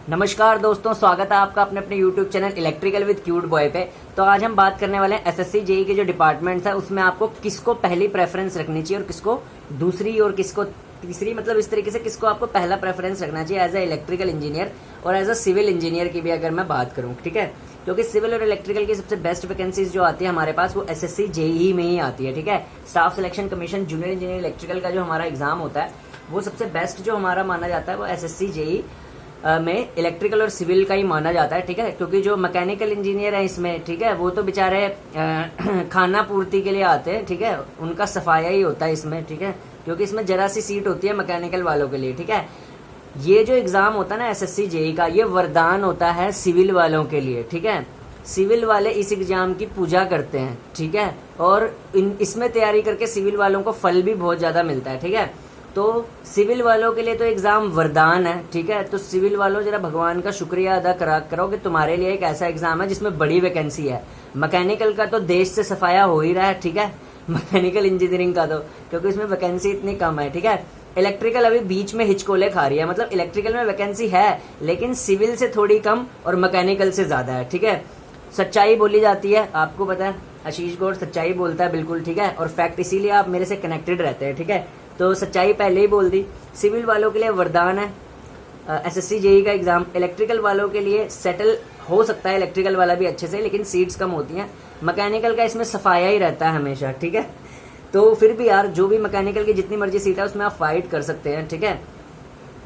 नमस्कार दोस्तों, स्वागत है आपका अपने YouTube channel electrical with cute boy पे। तो आज हम बात करने वाले हैं एसएससी जेई के जो डिपार्टमेंट्स है उसमें आपको किसको पहली प्रेफरेंस रखनी चाहिए और किसको दूसरी और किसको तीसरी, मतलब इस तरीके से किसको आपको पहला प्रेफरेंस रखना चाहिए एज ए इलेक्ट्रिकल इंजीनियर और एज अ सिविल इंजीनियर की भी अगर मैं बात करूँ, ठीक है। क्योंकि सिविल और इलेक्ट्रिकल की सबसे बेस्ट वैकेंसीज जो आती है हमारे पास वो एसएससी जेई में ही आती है, ठीक है। Staff selection commission junior engineer electrical का जो हमारा एग्जाम होता है वो सबसे बेस्ट जो हमारा माना जाता है वो एसएससी जेई में इलेक्ट्रिकल और सिविल का ही माना जाता है, ठीक है। क्योंकि जो मैकेनिकल इंजीनियर है इसमें, ठीक है, वो तो बेचारे खाना पूर्ति के लिए आते हैं, ठीक है, उनका सफाया ही होता है इसमें, ठीक है। क्योंकि इसमें जरा सी सीट होती है मैकेनिकल वालों के लिए, ठीक है। ये जो एग्जाम होता है ना एसएससी जेई का, ये वरदान होता है सिविल वालों के लिए, ठीक है। सिविल वाले इस एग्जाम की पूजा करते हैं, ठीक है, और इसमें तैयारी करके सिविल वालों को फल भी बहुत ज्यादा मिलता है, ठीक है। तो सिविल वालों के लिए तो एग्जाम वरदान है, ठीक है। तो सिविल वालों जरा भगवान का शुक्रिया अदा करो कि तुम्हारे लिए एक ऐसा एग्जाम है जिसमें बड़ी वैकेंसी है। मैकेनिकल का तो देश से सफाया हो ही रहा है, ठीक है, मैकेनिकल इंजीनियरिंग का तो, क्योंकि इसमें वैकेंसी इतनी कम है, ठीक है। इलेक्ट्रिकल अभी बीच में हिचकोले खा रही है, मतलब इलेक्ट्रिकल में वैकेंसी है लेकिन सिविल से थोड़ी कम और मैकेनिकल से ज्यादा है, ठीक है। सच्चाई बोली जाती है, आपको पता है आशीष गौर सच्चाई बोलता है, बिल्कुल, ठीक है। और फैक्ट, इसीलिए आप मेरे से कनेक्टेड रहते हैं, ठीक है। तो सच्चाई पहले ही बोल दी। सिविल वालों के लिए वरदान है एसएससी जेई का एग्जाम। इलेक्ट्रिकल वालों के लिए सेटल हो सकता है इलेक्ट्रिकल वाला भी अच्छे से, लेकिन सीट्स कम होती हैं। मैकेनिकल का इसमें सफाया ही रहता है हमेशा, ठीक है। तो फिर भी यार जो भी मैकेनिकल की जितनी मर्जी सीट है उसमें आप फाइट कर सकते हैं, ठीक है।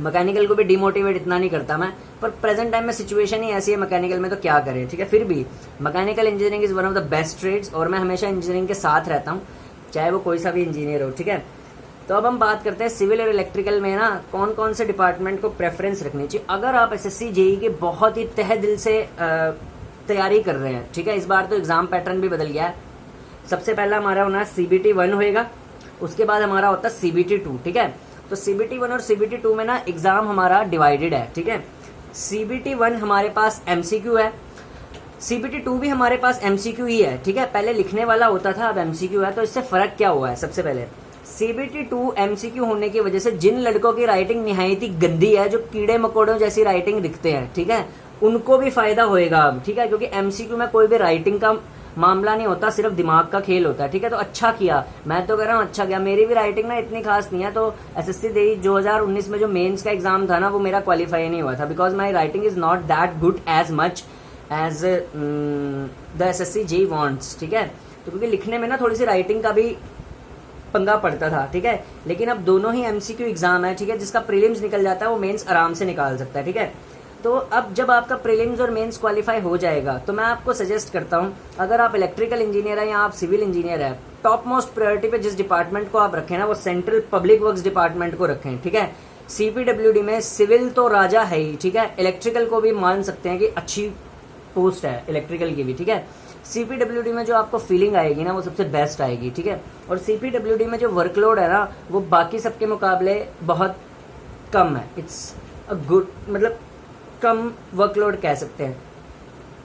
मैकेनिकल को भी डिमोटिवेट इतना नहीं करता मैं, पर प्रेजेंट टाइम में सिचुएशन ही ऐसी है मैकेनिकल में, तो क्या करें, ठीक है। फिर भी mechanical engineering is one of the best trades और मैं हमेशा इंजीनियरिंग के साथ रहता हूँ, चाहे वो कोई सा भी इंजीनियर हो, ठीक है। तो अब हम बात करते हैं सिविल और इलेक्ट्रिकल में ना कौन कौन से डिपार्टमेंट को प्रेफरेंस रखनी चाहिए अगर आप एसएससी जेई के बहुत ही तहे दिल से तैयारी कर रहे हैं, ठीक है। इस बार तो एग्जाम पैटर्न भी बदल गया है। सबसे पहला हमारा होना CBT 1 होएगा, उसके बाद हमारा होता है CBT 2, ठीक है। तो CBT 1 और CBT 2 में ना एग्जाम हमारा डिवाइडेड है, ठीक है। CBT 1 हमारे पास MCQ है, CBT 2 भी हमारे पास MCQ ही है, ठीक है। पहले लिखने वाला होता था, अब MCQ है। तो इससे फर्क क्या हुआ है? सबसे पहले CBT 2 MCQ होने की वजह से जिन लड़कों की राइटिंग निहायती गंदी है, जो कीड़े मकोड़ों जैसी राइटिंग दिखते हैं, ठीक है, उनको भी फायदा होएगा अब, ठीक है। क्योंकि MCQ में कोई भी राइटिंग का मामला नहीं होता, सिर्फ दिमाग का खेल होता है, ठीक है। तो अच्छा किया, मैं तो कह रहा हूँ अच्छा किया। मेरी भी राइटिंग ना इतनी खास नहीं है, तो एसएससी जेई 2019 में जो मेंस का एग्जाम था ना वो मेरा क्वालिफाई नहीं हुआ था, because my writing is not that good as much as the SSC JE wants, ठीक है। तो क्योंकि लिखने में ना थोड़ी सी राइटिंग का भी पंगा पड़ता था, ठीक है। लेकिन अब दोनों ही MCQ एग्जाम है, ठीक है। जिसका प्रीलिम्स निकल जाता है वो मेंस आराम से निकाल सकता है, ठीक है। तो अब जब आपका प्रीलिम्स और मेंस क्वालिफाई हो जाएगा तो मैं आपको सजेस्ट करता हूं, अगर आप इलेक्ट्रिकल इंजीनियर है या आप सिविल इंजीनियर है, टॉप मोस्ट प्रायोरिटी पे जिस डिपार्टमेंट को आप रखें ना वो सेंट्रल पब्लिक वर्क्स डिपार्टमेंट को रखें, ठीक है। CPWD में सिविल तो राजा है ही, ठीक है। इलेक्ट्रिकल को भी मान सकते हैं कि अच्छी पोस्ट है इलेक्ट्रिकल की भी, ठीक है। CPWD में जो आपको फीलिंग आएगी ना वो सबसे बेस्ट आएगी, ठीक है। और CPWD में जो वर्कलोड है ना वो बाकी सबके मुकाबले बहुत कम है। इट्स अ गुड, मतलब कम वर्कलोड कह सकते हैं।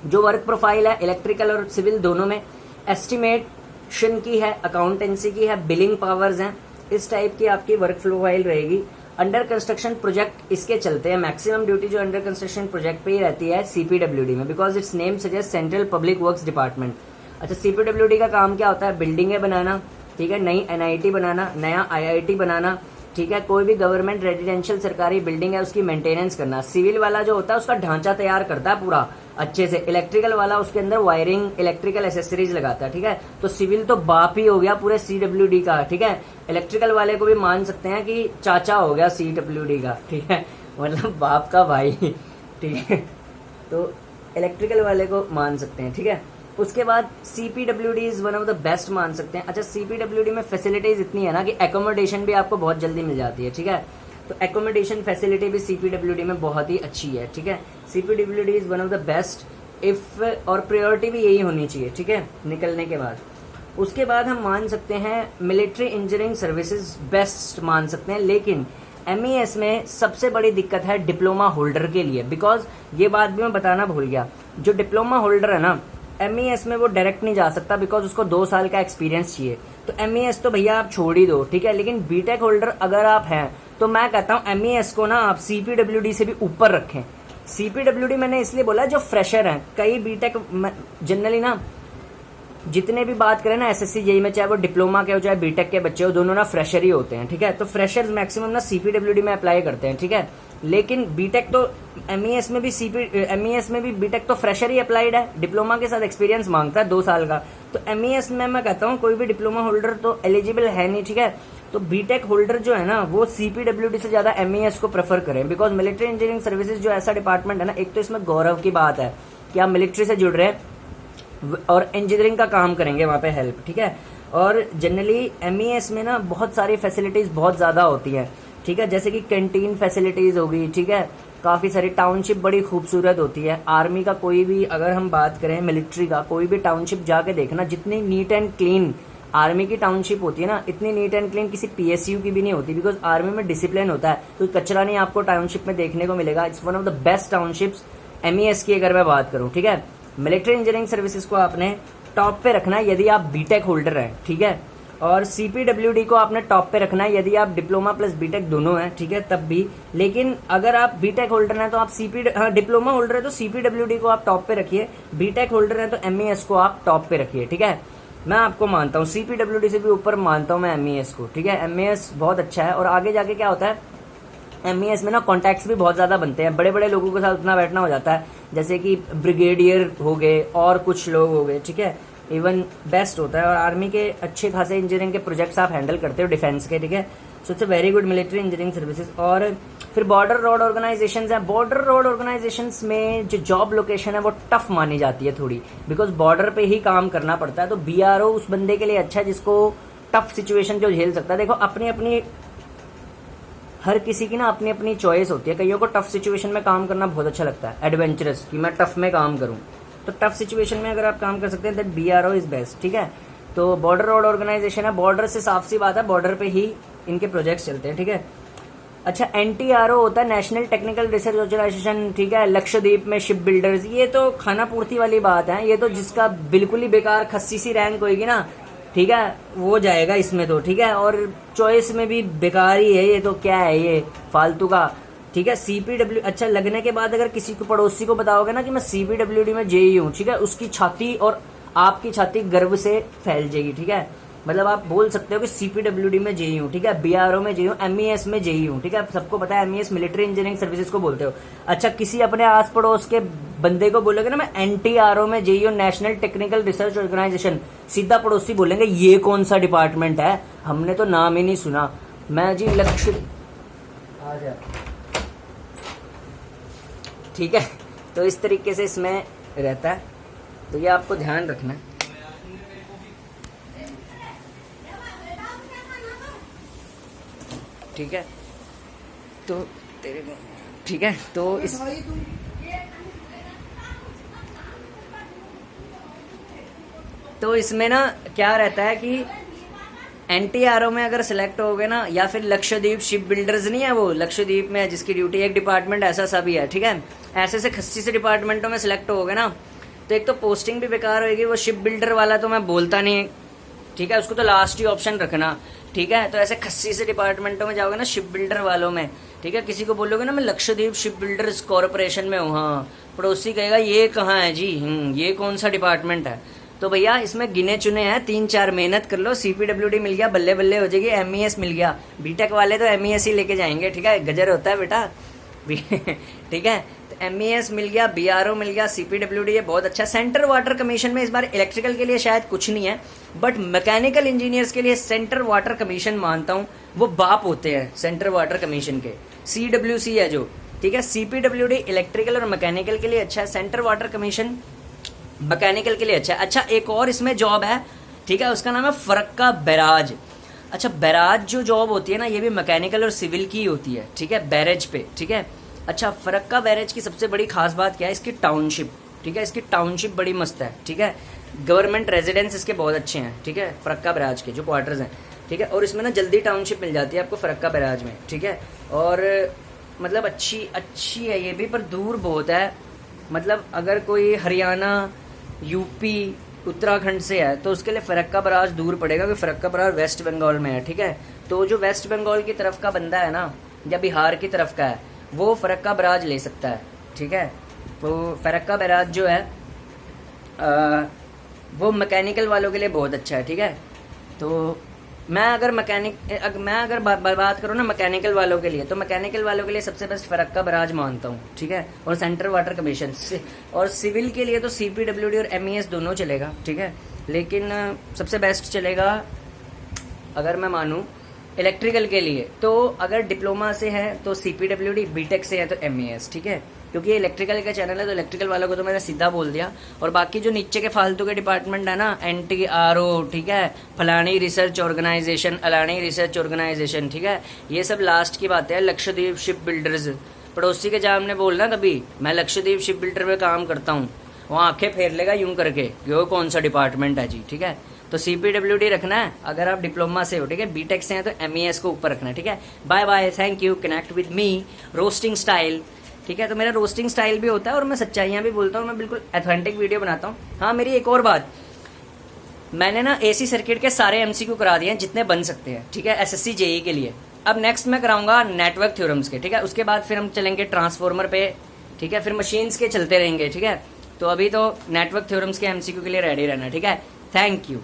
जो वर्क प्रोफाइल है इलेक्ट्रिकल और सिविल दोनों में एस्टिमेशन की है, अकाउंटेंसी की है, बिलिंग पावर्स हैं, इस टाइप की आपकी वर्क प्रोफाइल रहेगी। अंडर कंस्ट्रक्शन प्रोजेक्ट इसके चलते हैं, मैक्सिमम ड्यूटी जो अंडर कंस्ट्रक्शन प्रोजेक्ट पे ही रहती है CPWD में, because it's name suggest central public works department. अच्छा, CPWD का काम क्या होता है? बिल्डिंगें बनाना, ठीक है, नई NIT बनाना, नया IIT बनाना, ठीक है। कोई भी गवर्नमेंट रेजिडेंशियल सरकारी बिल्डिंग है उसकी मेंटेनेंस करना। सिविल वाला जो होता है उसका ढांचा तैयार करता है पूरा अच्छे से, इलेक्ट्रिकल वाला उसके अंदर वायरिंग, इलेक्ट्रिकल एसेसरीज लगाता है, ठीक है। तो सिविल तो बाप ही हो गया पूरे CWD का, ठीक है। इलेक्ट्रिकल वाले को भी मान सकते हैं कि चाचा हो गया CWD का, ठीक है, मतलब बाप का भाई, ठीक है। तो इलेक्ट्रिकल वाले को मान सकते हैं, ठीक है। उसके बाद CPWD is one of the best मान सकते हैं। अच्छा, CPWD में फैसिलिटीज इतनी है ना कि एकोमोडेशन भी आपको बहुत जल्दी मिल जाती है, ठीक है। तो एकोमोडेशन फैसिलिटी भी CPWD में बहुत ही अच्छी है, ठीक है। CPWD is one of the best if, और प्रायोरिटी भी यही होनी चाहिए, ठीक है, निकलने के बाद। उसके बाद हम मान सकते हैं मिलिट्री इंजीनियरिंग सर्विसेज बेस्ट मान सकते हैं, लेकिन MES में सबसे बड़ी दिक्कत है डिप्लोमा होल्डर के लिए, बिकॉज ये बात भी मैं बताना भूल गया, जो डिप्लोमा होल्डर है ना MES में वो डायरेक्ट नहीं जा सकता, बिकॉज उसको 2 साल का एक्सपीरियंस चाहिए। तो MES तो भैया आप छोड़ ही दो, ठीक है। लेकिन बीटेक होल्डर अगर आप हैं तो मैं कहता हूं MES को ना आप CPWD से भी ऊपर रखें। CPWD मैंने इसलिए बोला जो फ्रेशर हैं, कई बीटेक जनरली ना जितने भी बात करें ना SSC जेई में, चाहे वो डिप्लोमा के हो चाहे बीटेक के बच्चे हो, दोनों ना फ्रेशर ही होते हैं, ठीक है। तो फ्रेशर्स मैक्सिमम ना CPWD में अप्लाई करते हैं, ठीक है। लेकिन बीटेक तो MES में भी बीटेक तो फ्रेशर ही अप्लाइड है, डिप्लोमा के साथ एक्सपीरियंस मांगता है 2 साल का। तो MES में मैं कहता हूँ कोई भी डिप्लोमा होल्डर तो एलिजिबल है नहीं, ठीक है। तो बीटेक होल्डर जो है ना वो CPWD से ज्यादा MES को प्रेफर करें, बिकॉज मिलिट्री इंजीनियरिंग सर्विसेज जो ऐसा डिपार्टमेंट है ना, एक तो इसमें गौरव की बात है कि आप मिलिट्री से जुड़ रहे हैं और इंजीनियरिंग का काम करेंगे वहाँ पे हेल्प, ठीक है। और जनरली MES में ना बहुत सारी फैसिलिटीज बहुत ज़्यादा होती है, ठीक है, जैसे कि कैंटीन फैसिलिटीज होगी, ठीक है, काफ़ी सारी टाउनशिप बड़ी खूबसूरत होती है। आर्मी का कोई भी अगर हम बात करें, मिलिट्री का कोई भी टाउनशिप जाके देखना, जितनी नीट एंड क्लीन आर्मी की टाउनशिप होती है ना, इतनी नीट एंड क्लीन किसी PSU की भी नहीं होती, बिकॉज आर्मी में डिसिप्लिन होता है, कोई कचरा नहीं आपको टाउनशिप में देखने को मिलेगा। It's one of the best townships MES की अगर मैं बात करूँ, ठीक है। मिलिट्री इंजीनियरिंग सर्विसेज को आपने टॉप पे रखना है यदि आप बीटेक होल्डर हैं, ठीक है। और CPWD को आपने टॉप पे रखना है यदि आप डिप्लोमा प्लस बीटेक दोनों हैं, ठीक है, तब भी। लेकिन अगर आप बीटेक होल्डर हैं तो आप डिप्लोमा होल्डर है तो CPWD को आप टॉप पे रखिए, बीटेक होल्डर है तो MES को आप टॉप पे रखिए, ठीक है। मैं आपको मानता हूँ CPWD से भी ऊपर मानता हूँ मैं MES को, ठीक है। MES बहुत अच्छा है। और आगे जाके क्या होता है, MES में ना कॉन्टैक्ट्स भी बहुत ज़्यादा बनते हैं, बड़े बड़े लोगों के साथ उतना बैठना हो जाता है, जैसे कि ब्रिगेडियर हो गए और कुछ लोग हो गए, ठीक है। इवन बेस्ट होता है और आर्मी के अच्छे खासे इंजीनियरिंग के प्रोजेक्ट्स आप हैंडल करते हो, डिफेंस के, ठीक है। So it's a very good military engineering services. और फिर बॉर्डर रोड ऑर्गेनाइजेशंस हैं। बॉर्डर रोड ऑर्गेनाइजेशंस में जो जॉब लोकेशन है वो टफ मानी जाती है थोड़ी, बिकॉज बॉर्डर पे ही काम करना पड़ता है। तो BRO उस बंदे के लिए अच्छा है जिसको टफ सिचुएशन जो झेल सकता है। देखो अपनी अपनी हर किसी की ना अपनी अपनी चॉइस होती है, कईयों को टफ सिचुएशन में काम करना बहुत अच्छा लगता है, एडवेंचरस, कि मैं टफ में काम करूं। तो टफ सिचुएशन में अगर आप काम कर सकते हैं दैट BRO इज बेस्ट, ठीक है। तो बॉर्डर रोड ऑर्गेनाइजेशन है, बॉर्डर से साफ सी बात है, बॉर्डर पे ही इनके प्रोजेक्ट्स चलते हैं, ठीक है। अच्छा, NTRO होता है, नेशनल टेक्निकल रिसर्च ऑर्गेनाइजेशन, ठीक है। लक्षद्वीप में शिप बिल्डर्स, ये तो खाना पूर्ति वाली बात है, ये तो जिसका बिल्कुल ही बेकार खस्सी सी रैंक होगी ना, ठीक है, वो जाएगा इसमें तो, ठीक है। और चॉइस में भी बेकार ही है, ये तो क्या है ये फालतू का, ठीक है। CPW अच्छा लगने के बाद अगर किसी को पड़ोसी को बताओगे ना कि मैं CPWD में JE हूँ, ठीक है, उसकी छाती और आपकी छाती गर्व से फैल जाएगी, ठीक है। मतलब आप बोल सकते हो कि CPWD में JE हूँ, ठीक है, BRO में JE हूँ, MES में JE हूँ, ठीक है। सबको पता है MES मिलिट्री इंजीनियरिंग सर्विसेज को बोलते हो। अच्छा, किसी अपने आस पड़ोस के बंदे को बोलोगे ना मैं NTRO में JE हूँ, नेशनल टेक्निकल रिसर्च ऑर्गेनाइजेशन, सीधा पड़ोसी बोलेंगे ये कौन सा डिपार्टमेंट है, हमने तो नाम ही नहीं सुना। मैं जी लक्ष्य आ जा, ठीक है। तो इस तरीके से इसमें रहता है, तो ये आपको ध्यान रखना है, ठीक है। तो तेरे को ठीक है, तो इसमें ना क्या रहता है कि NTRO में अगर सिलेक्ट हो गए ना, या फिर लक्षद्वीप शिप बिल्डर्स नहीं है, वो लक्षद्वीप में है जिसकी ड्यूटी, एक डिपार्टमेंट ऐसा सा भी है, ठीक है। ऐसे से खस्सी से डिपार्टमेंटों में सिलेक्ट हो गए ना, तो एक तो पोस्टिंग भी बेकार होगी। वो शिप बिल्डर वाला तो मैं बोलता नहीं, ठीक है, उसको तो लास्ट ही ऑप्शन रखना, ठीक है। तो ऐसे खस्सी से डिपार्टमेंटों में जाओगे ना, शिप बिल्डर वालों में, ठीक है, किसी को बोलोगे ना मैं लक्षद्वीप शिप बिल्डर्स कॉरपोरेशन में हूँ, हाँ, पड़ोसी कहेगा ये कहाँ है जी, ये कौन सा डिपार्टमेंट है। तो भैया इसमें गिने चुने हैं, 3-4 मेहनत कर लो, CPWD मिल गया, बल्ले बल्ले हो जाएगी, MES मिल गया। बीटेक वाले तो MES ही लेके जाएंगे, ठीक है, गजर होता है बेटा ठीक है। तो MES मिल गया, BRO मिल गया, CPWD ये बहुत अच्छा। सेंट्रल वाटर कमीशन में इस बार इलेक्ट्रिकल के लिए शायद कुछ नहीं है, बट मैकेनिकल इंजीनियर्स के लिए सेंट्रल वाटर कमीशन मानता हूँ, वो बाप होते हैं सेंट्रल वाटर कमीशन के, CWC है जो, ठीक है। CPWD इलेक्ट्रिकल और मैकेनिकल के लिए अच्छा है, सेंट्रल वाटर कमीशन मैकेनिकल के लिए अच्छा है। अच्छा, एक और इसमें जॉब है, ठीक है, उसका नाम है फरक्का बैराज। अच्छा, बैराज जो जॉब होती है ना, ये भी मैकेनिकल और सिविल की होती है, ठीक है, बैरेज पे, ठीक है। अच्छा, फरक्का बैरेज की सबसे बड़ी खास बात क्या है, इसकी टाउनशिप, ठीक है, इसकी टाउनशिप बड़ी मस्त है, ठीक है। गवर्नमेंट रेजिडेंस इसके बहुत अच्छे हैं, ठीक है, फरक्का बैराज के जो क्वार्टर्स हैं, ठीक है। और इसमें ना जल्दी टाउनशिप मिल जाती है आपको फरक्का बैराज में, ठीक है। और मतलब अच्छी है ये भी, पर दूर बहुत है। मतलब अगर कोई हरियाणा, UP, उत्तराखंड से है तो उसके लिए फरक्का बैराज दूर पड़ेगा, क्योंकि फरक्का बैराज वेस्ट बंगाल में है, ठीक है। तो जो वेस्ट बंगाल की तरफ का बंदा है ना, या बिहार की तरफ का है, वो फरक्का बैराज ले सकता है, ठीक है। तो फरक्का बैराज जो है वो मैकेनिकल वालों के लिए बहुत अच्छा है, ठीक है। तो मैं अगर बात करूँ ना मैकेनिकल वालों के लिए, तो मैकेनिकल वालों के लिए सबसे बेस्ट फरक्का बैराज मानता हूँ, ठीक है। और सेंट्रल वाटर कमीशन से, और सिविल के लिए तो CPWD और MES दोनों चलेगा, ठीक है। लेकिन सबसे बेस्ट चलेगा अगर मैं मानूँ इलेक्ट्रिकल के लिए, तो अगर डिप्लोमा से है तो CPWD, बीटेक से है तो MES, ठीक है। क्योंकि ये इलेक्ट्रिकल का चैनल है तो इलेक्ट्रिकल वालों को तो मैंने सीधा बोल दिया। और बाकी जो नीचे के फालतू के डिपार्टमेंट है ना, NTRO, ठीक है, फलानी रिसर्च ऑर्गेनाइजेशन, अलानी रिसर्च ऑर्गेनाइजेशन, ठीक है, ये सब लास्ट की बात है। लक्षद्वीप शिप बिल्डर्स, पड़ोसी के जामने बोलना कभी मैं लक्षद्वीप शिप बिल्डर में काम करता हूँ, वहाँ आंखें फेर लेगा यूं करके कि वो कौन सा डिपार्टमेंट है जी, ठीक है। तो CPWD रखना है अगर आप डिप्लोमा से हो, ठीक है। बीटेक से हैं तो MES को ऊपर रखना है, ठीक है। Bye bye, thank you, connect with me, roasting style, ठीक है। तो मेरा रोस्टिंग स्टाइल भी होता है और मैं सच्चाइयाँ भी बोलता हूँ, मैं बिल्कुल ऑथेंटिक वीडियो बनाता हूँ। हाँ, मेरी एक और बात, मैंने ना AC सर्किट के सारे MCQ करा दिए हैं जितने बन सकते हैं, ठीक है, SSC JE के लिए। अब नेक्स्ट मैं कराऊंगा नेटवर्क थ्योरम्स के, ठीक है। उसके बाद फिर हम चलेंगे ट्रांसफॉर्मर पे, ठीक है, फिर मशीन्स के चलते रहेंगे, ठीक है। तो अभी तो नेटवर्क थ्योरम्स के MCQ के लिए रेडी रहना, ठीक है। Thank you.